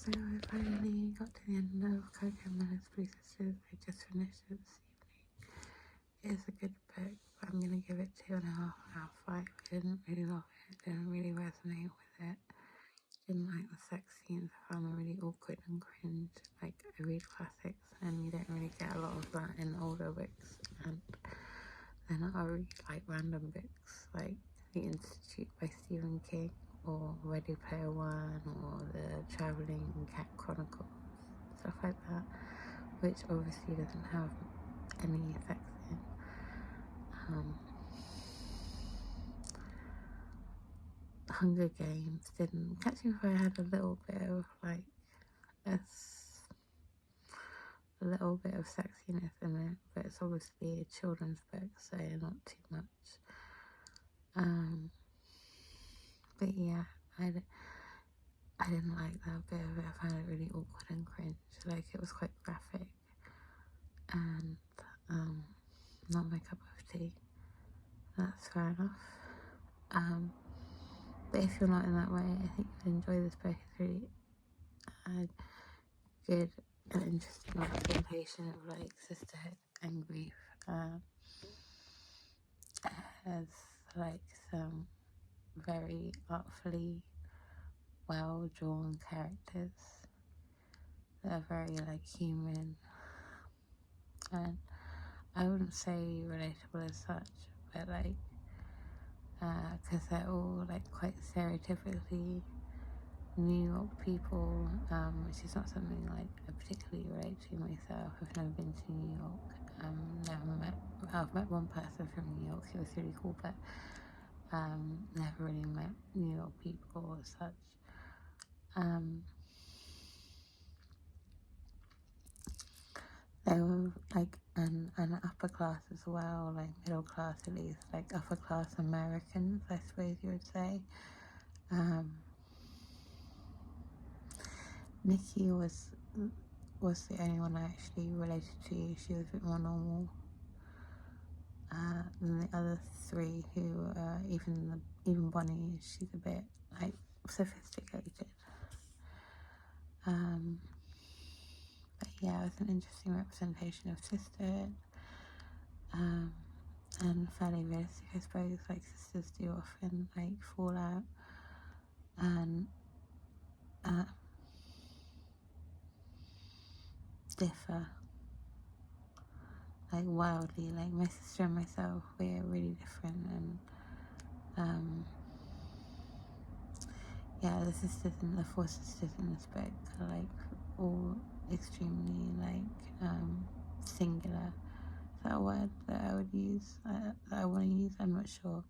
So I finally got to the end of Coco Mellors Blue Sisters. I just finished it this evening. It is a good book, but I'm going to give it 2.5 out of 5. I didn't really love it, didn't really resonate with it. Didn't like the sex scenes, I found them really awkward and cringe. Like, I read classics and you don't really get a lot of that in older books. And then I read like random books like The Institute by Stephen King, or Ready Player One, or The Travelling Cat Chronicles, stuff like that, which obviously doesn't have any sex in. Hunger Games didn't catch me if I had a little bit of like a little bit of sexiness in it, but it's obviously a children's book, so not too much. But yeah, I didn't like that bit of it. I found it really awkward and cringe. Like, it was quite graphic and not my cup of tea. That's fair enough. But if you're not in that way, I think you'll enjoy this book. It's really good and interesting representation of like sisterhood and grief. It has like some very artfully well drawn characters that are very like human, and I wouldn't say relatable as such, but like because they're all like quite stereotypically New York people, which is not something like I particularly relate to myself. I've never been to New York. I've met one person from New York who was really cool, but never really met New York people as such. They were like an upper class as well, like middle class at least, like upper class Americans, I suppose you would say. Nikki was the only one I actually related to. She was a bit more normal than the other three, who even Bonnie, she's a bit like sophisticated. But yeah, it was an interesting representation of sisterhood, and fairly realistic, I suppose. Like, sisters do often like fall out and differ like wildly. Like, my sister and myself, we're really different, and yeah, the 4 sisters in this book are like all extremely like singular. Is that a word that I would use, that I want to use? I'm not sure.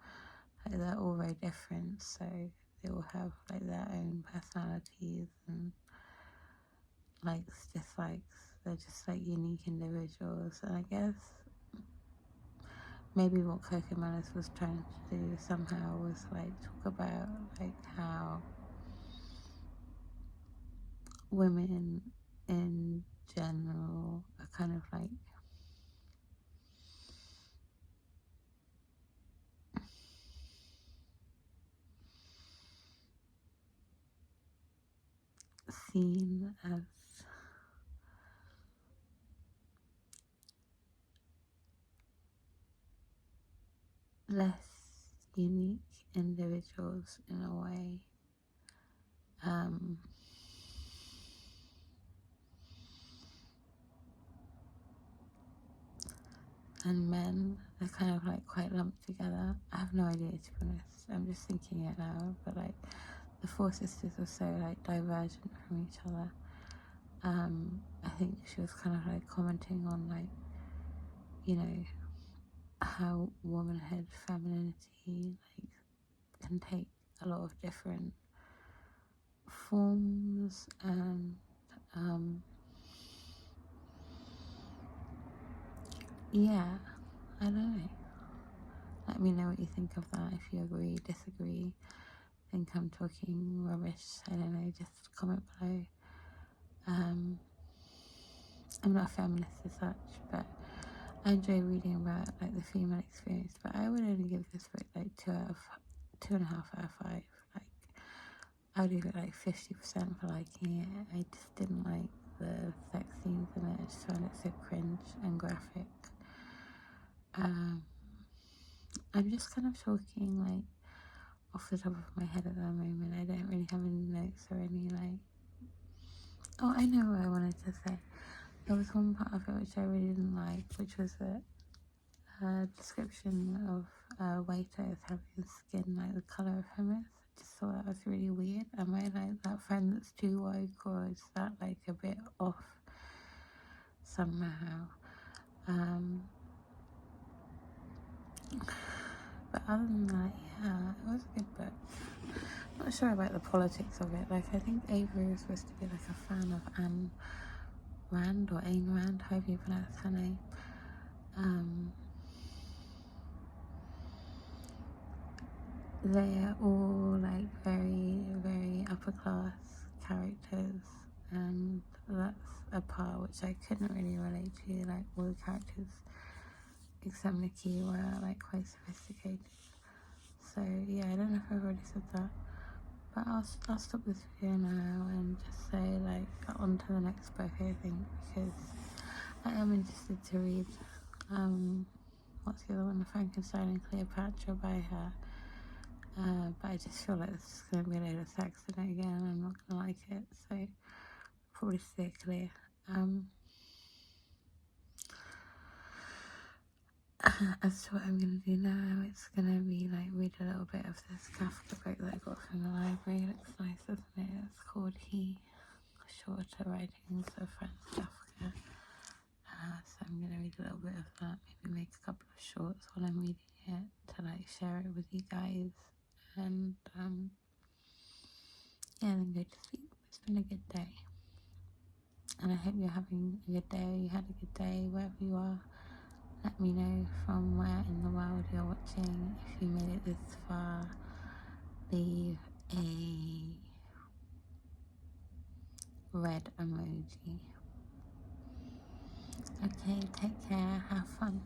Like, they're all very different, so they all have like their own personalities and likes, dislikes. They're just like unique individuals, and I guess maybe what Coco Mellors was trying to do somehow was like talk about like how women in general are kind of like seen as less unique individuals in a way. And men are kind of like quite lumped together. I have no idea, to be honest. I'm just thinking it now, but like the 4 sisters are so like divergent from each other. I think she was kind of like commenting on like, you know, how womanhood, femininity like can take a lot of different forms, and yeah, I don't know. Let me know what you think of that. If you agree, disagree, think I'm talking rubbish, I don't know, just comment below. I'm not a feminist as such, but I enjoy reading about like the female experience. But I would only give this book like 2.5 out of 5. Like, I'll give it like 50% for liking it. I just didn't like the sex scenes in it. I just found it so cringe and graphic. I'm just kind of talking like off the top of my head at the moment. I don't really have any notes or any like... Oh, I know what I wanted to say. There was one part of it which I really didn't like, which was a description of waiters having skin like the colour of hummus. I just thought that was really weird. Am I like that friend that's too woke, or is that like a bit off somehow? But other than that, yeah, it was a good book. Not sure about the politics of it. Like, I think Avery was supposed to be like a fan of Ayn Rand, or Ayn Rand, however you pronounce her name. They're all like very, very upper class characters, and that's a part which I couldn't really relate to. Like, all the characters except Nikki were like quite sophisticated. So yeah, I don't know if I've already said that, but I'll stop this video now and just say like on to the next book, I think, because I am interested to read what's the other one, Frankenstein and Cleopatra by her. But I just feel like it's going to be a load of sex in it again. I'm not going to like it, so probably stay clear. As to what I'm going to do now, it's going to be like read a little bit of this Kafka book that I got from the library. It looks nice, doesn't it? It's called He, Shorter Writings of Franz Kafka. So I'm going to read a little bit of that, maybe make a couple of shorts while I'm reading it to like share it with you guys. And yeah, then go to sleep. It's been a good day, and I hope you're having a good day, or you had a good day wherever you are. Let me know from where in the world you're watching. If you made it this far, leave a red emoji. Okay, take care, have fun.